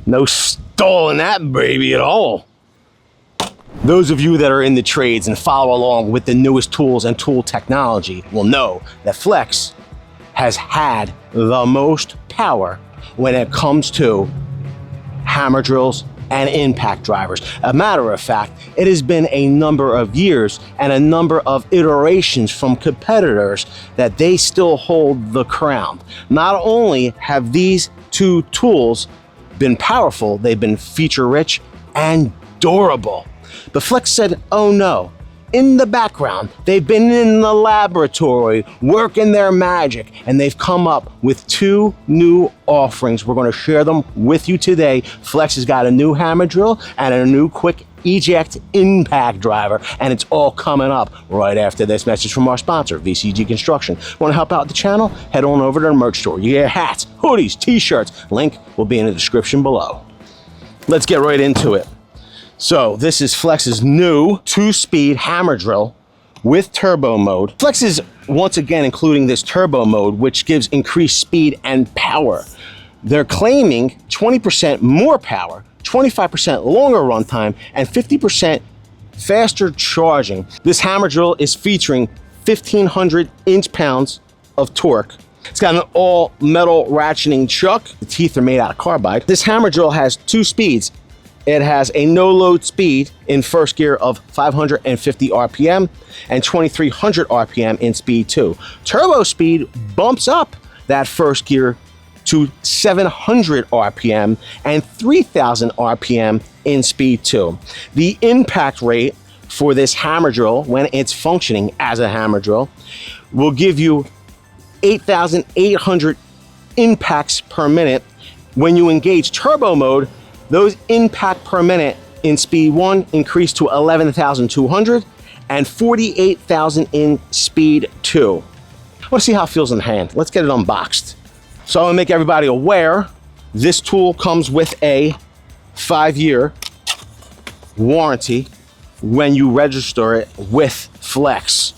No stalling that baby at all. Those of you that are in the trades and follow along with the newest tools and tool technology will know that Flex has had the most power when it comes to hammer drills and impact drivers. A matter of fact, it has been a number of years and a number of iterations from competitors that they still hold the crown. Not only have these two tools been powerful, they've been feature rich and durable. But Flex said, oh no. In the background, they've been in the laboratory working their magic, and they've come up with two new offerings. We're going to share them with you today. Flex has got a new hammer drill and a new quick eject impact driver, and it's all coming up right after this message from our sponsor, VCG Construction. Want to help out the channel? Head on over to the merch store. You get hats, hoodies, t-shirts. Link will be in the description below. Let's get right into it. So this is Flex's new 2-speed hammer drill with turbo mode. Flex is once again including this turbo mode, which gives increased speed and power. They're claiming 20% more power, 25% longer runtime, and 50% faster charging. This hammer drill is featuring 1,500 inch-pounds of torque. It's got an all metal ratcheting chuck. The teeth are made out of carbide. This hammer drill has 2 speeds. It has a no load speed in first gear of 550 RPM and 2300 RPM in speed 2. Turbo speed bumps up that first gear to 700 RPM and 3000 RPM in speed 2. The impact rate for this hammer drill, when it's functioning as a hammer drill, will give you 8,800 impacts per minute. When you engage turbo mode, those impact per minute in speed 1 increase to 11,200 and 48,000 in speed 2. I want to see how it feels in the hand. Let's get it unboxed. So I want to make everybody aware, this tool comes with a 5-year warranty when you register it with Flex.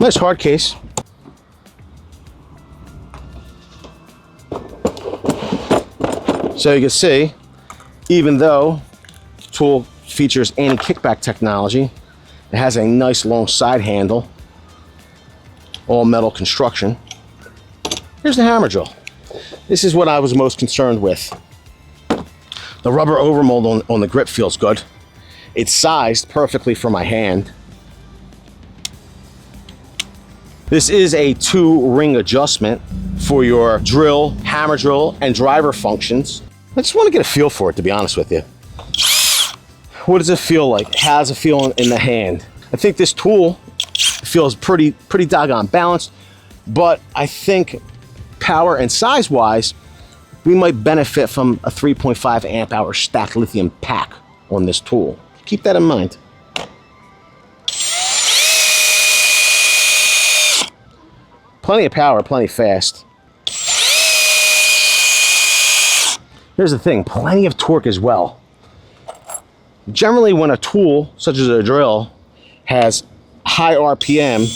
Nice hard case. So you can see, even though the tool features anti-kickback technology, it has a nice long side handle, all metal construction. Here's the hammer drill. This is what I was most concerned with. The rubber overmold on the grip feels good. It's sized perfectly for my hand. This is a 2-ring adjustment for your drill, hammer drill, and driver functions. I just want to get a feel for it, to be honest with you. What does it feel like? How does it feel in the hand? I think this tool feels pretty doggone balanced, but I think power and size-wise, we might benefit from a 3.5 amp hour stacked lithium pack on this tool. Keep that in mind. Plenty of power, plenty fast. Here's the thing, plenty of torque as well. Generally, when a tool, such as a drill, has high RPM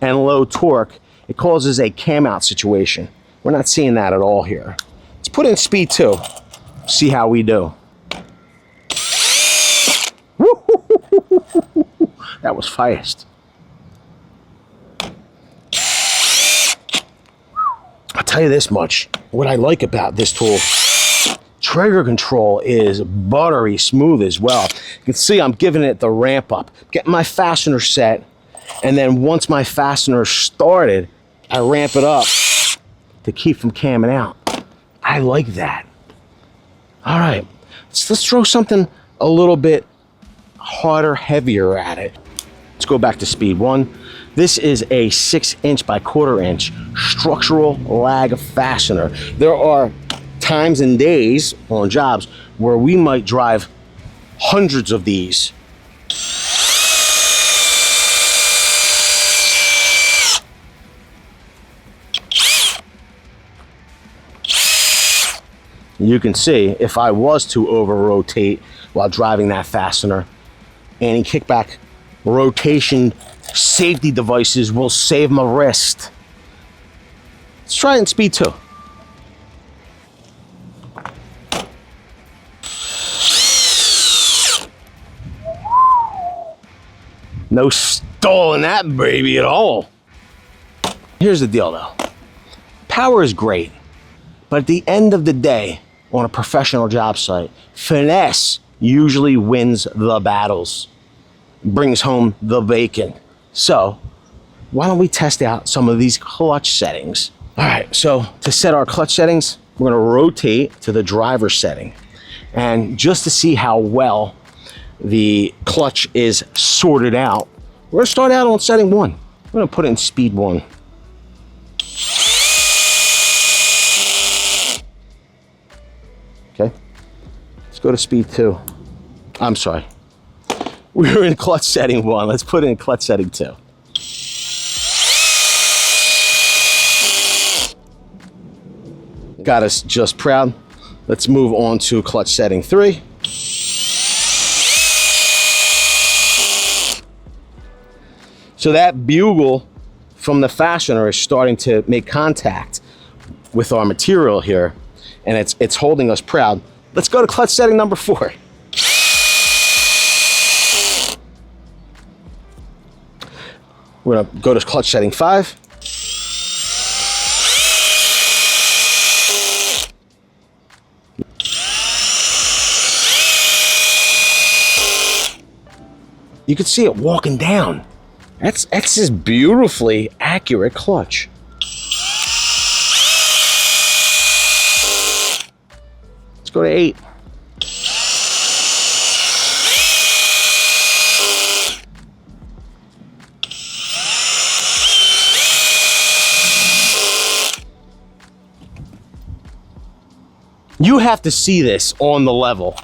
and low torque, it causes a cam out situation. We're not seeing that at all here. Let's put in speed 2, see how we do. That was fast. I'll tell you this much, what I like about this tool, trigger control is buttery smooth as well. You can see I'm giving it the ramp up, getting my fastener set, and then once my fastener started, I ramp it up to keep from camming out. I like that. All right, let's throw something a little bit harder, heavier at it. Let's go back to speed 1. This is a 6" by 1/4 inch structural lag fastener. There are times and days on jobs where we might drive hundreds of these. You can see if I was to over rotate while driving that fastener, anti-kickback rotation safety devices will save my wrist. Let's try it in speed 2. No stall in that baby at all. Here's the deal though. Power is great, but at the end of the day, on a professional job site, finesse usually wins the battles, brings home the bacon. So why don't we test out some of these clutch settings? All right, so to set our clutch settings, we're gonna rotate to the driver setting. And just to see how well the clutch is sorted out, we're gonna start out on setting 1. I'm gonna put it in speed 1. Okay, let's go to speed 2. I'm sorry, we were in clutch setting 1. Let's put it in clutch setting 2. Got us just proud. Let's move on to clutch setting 3. So that bugle from the fastener is starting to make contact with our material here, and it's holding us proud. Let's go to clutch setting number 4. We're gonna go to clutch setting 5. You can see it walking down. That's this beautifully accurate clutch. Let's go to 8. You have to see this on the level.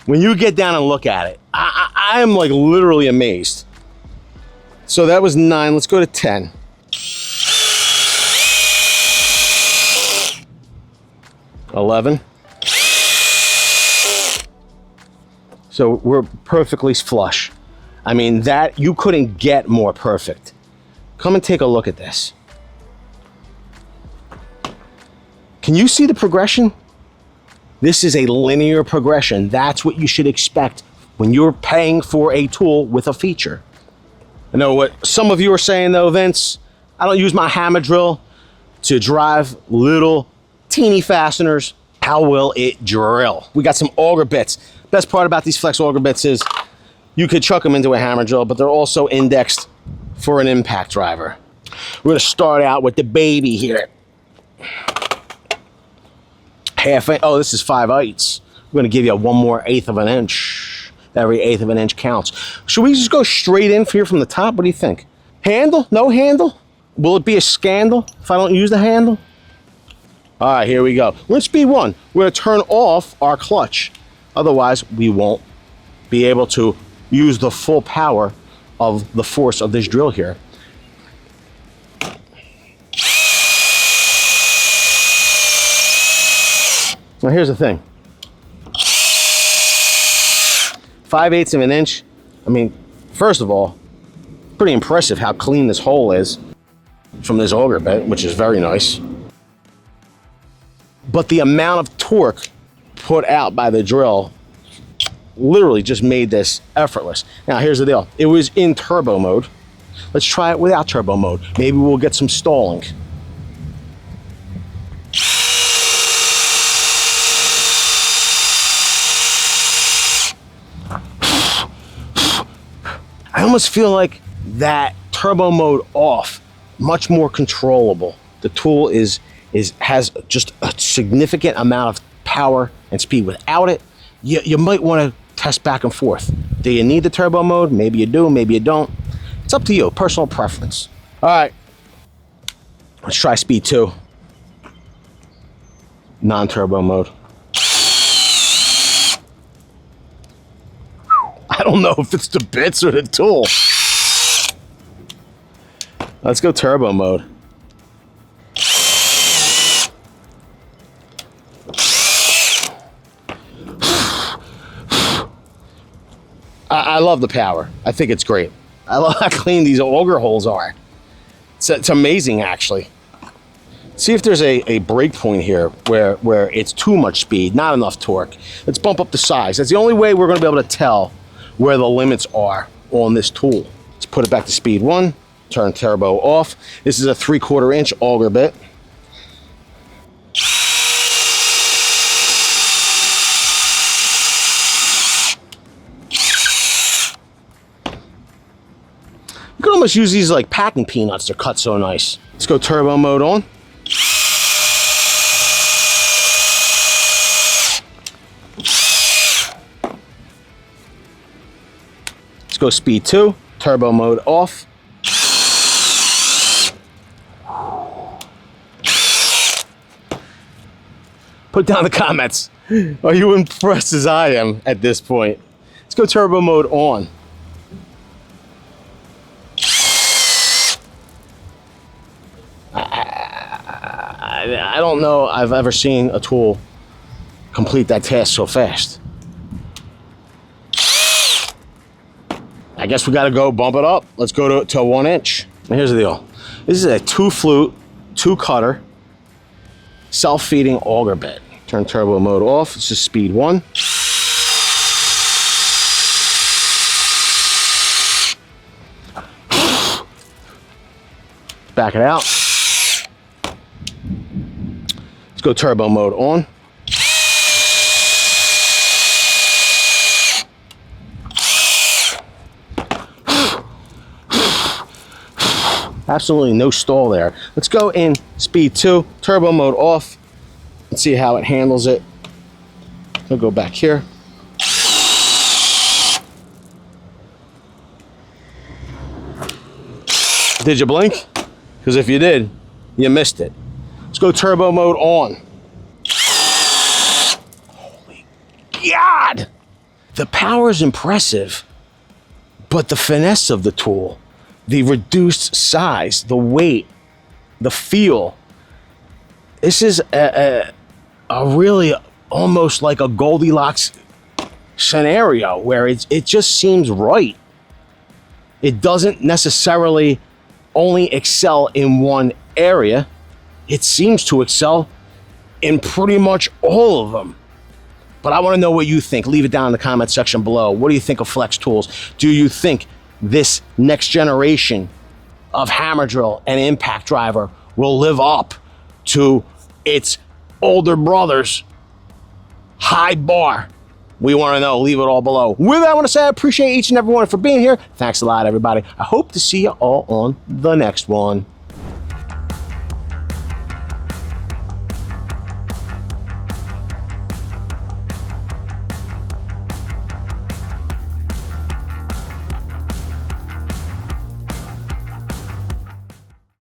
When you get down and look at it, I am like literally amazed. So that was 9, let's go to 10. $11. So we're perfectly flush. I mean, that you couldn't get more perfect. Come and take a look at this. Can you see the progression? This is a linear progression. That's what you should expect when you're paying for a tool with a feature. I know what some of you are saying though, Vince. I don't use my hammer drill to drive little teeny fasteners. How will it drill? We got some auger bits. Best part about these flex auger bits is you could chuck them into a hammer drill, but they're also indexed for an impact driver. We're gonna start out with the baby here. Oh, this is 5/8. We're gonna give you one more 1/8 of an inch. Every 1/8 of an inch counts. Should we just go straight in here from the top? What do you think? Handle? No handle? Will it be a scandal if I don't use the handle? All right, here we go. We're in speed 1. We're gonna turn off our clutch. Otherwise, we won't be able to use the full power of the force of this drill here. Now here's the thing. 5/8 of an inch. I mean, first of all, pretty impressive how clean this hole is from this auger bit, which is very nice. But the amount of torque put out by the drill literally just made this effortless. Now here's the deal. It was in turbo mode. Let's try it without turbo mode. Maybe we'll get some stalling. I almost feel like that turbo mode off, much more controllable. The tool has just a significant amount of power and speed. Without it, you might want to test back and forth. Do you need the turbo mode? Maybe you do, maybe you don't. It's up to you, personal preference. All right, let's try speed 2. Non-turbo mode. I don't know if it's the bits or the tool. Let's go turbo mode. I love the power. I think it's great. I love how clean these auger holes are. It's amazing, actually. See if there's a break point here where it's too much speed, not enough torque. Let's bump up the size. That's the only way we're going to be able to tell where the limits are on this tool. Let's put it back to speed 1, turn turbo off. This is a 3/4 inch auger bit. You can almost use these like packing peanuts. They're cut so nice. Let's go turbo mode on. Let's go speed 2, turbo mode off. Put down the comments. Are you impressed as I am at this point? Let's go turbo mode on. I don't know I've ever seen a tool complete that task so fast. I guess we got to go bump it up. Let's go to 1 inch. And here's the deal. This is a 2 flute, 2 cutter, self-feeding auger bit. Turn turbo mode off. This is speed 1. Back it out. Let's go turbo mode on. Absolutely no stall there. Let's go in speed 2, turbo mode off, and see how it handles it. We'll go back here. Did you blink? Because if you did, you missed it. Let's go turbo mode on. Holy God! The power is impressive, but the finesse of the tool, the reduced size, the weight, the feel. This is a really almost like a Goldilocks scenario where it just seems right. It doesn't necessarily only excel in one area. It seems to excel in pretty much all of them. But I want to know what you think. Leave it down in the comment section below. What do you think of flex tools? Do you think this next generation of hammer drill and impact driver will live up to its older brother's high bar? We want to know. Leave it all below. With that, I want to say I appreciate each and every one for being here. Thanks a lot, everybody. I hope to see you all on the next one.